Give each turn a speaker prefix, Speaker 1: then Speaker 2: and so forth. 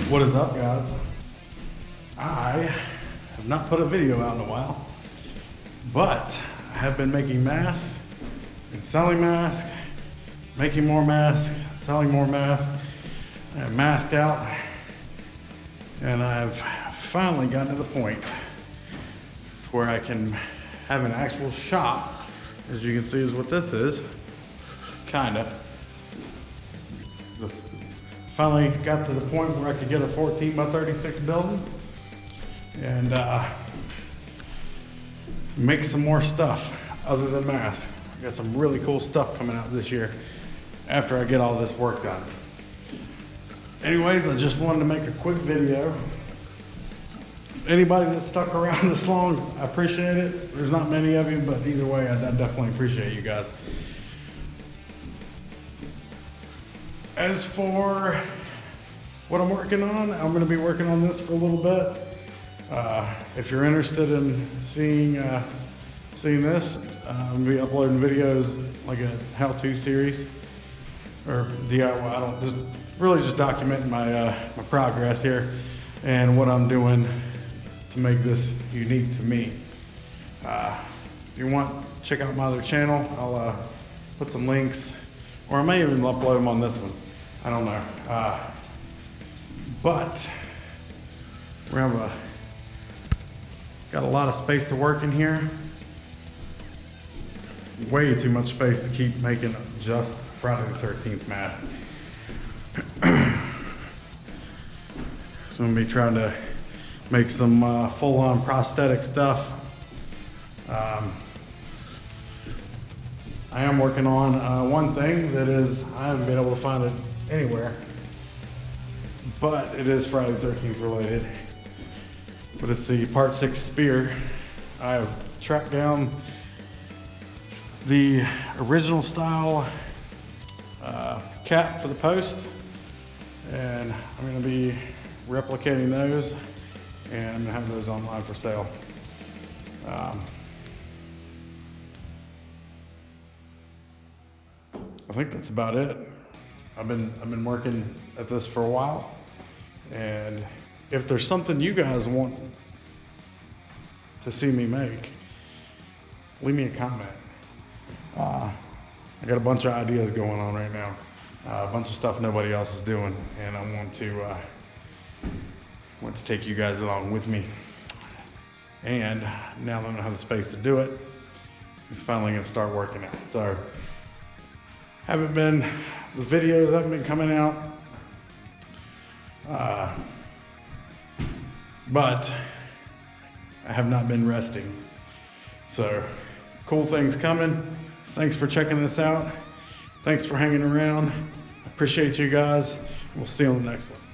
Speaker 1: What is up, guys? I have not put a video out in a while, but I have been making masks and selling masks, making more masks, selling more masks. I have masked out, and I've finally gotten to the point where I can have an actual shop. As you can see, is what this is, kinda. Finally got to the point where I could get a 14 by 36 building and make some more stuff other than masks. I got some really cool stuff coming out this year after I get all this work done. Anyways, I just wanted to make a quick video. Anybody that stuck around this long, I appreciate it. There's not many of you, but either way, I definitely appreciate you guys. As for what I'm working on, I'm going to be working on this for a little bit. If you're interested in seeing this, I'm going to be uploading videos like a how-to series or DIY. I don't just documenting my my progress here and what I'm doing to make this unique to me. If you want, check out my other channel. I'll put some links, or I may even upload them on this one. I don't know. But we have got a lot of space to work in here. Way too much space to keep making just Friday the 13th mask. So I'm gonna be trying to make some full-on prosthetic stuff. I am working on one thing that is, I haven't been able to find it anywhere, but it is Friday the 13th related. But it's the Part 6 spear. I have tracked down the original style cap for the post, and I'm going to be replicating those and have those online for sale. I think that's about it. I've been working at this for a while, and if there's something you guys want to see me make, leave me a comment. I got a bunch of ideas going on right now, a bunch of stuff nobody else is doing, and I want to take you guys along with me. And now that I don't have the space to do it, it's finally going to start working out. So the videos haven't been coming out, but I have not been resting. So cool things coming. Thanks for checking this out. Thanks for hanging around. I appreciate you guys. We'll see you on the next one.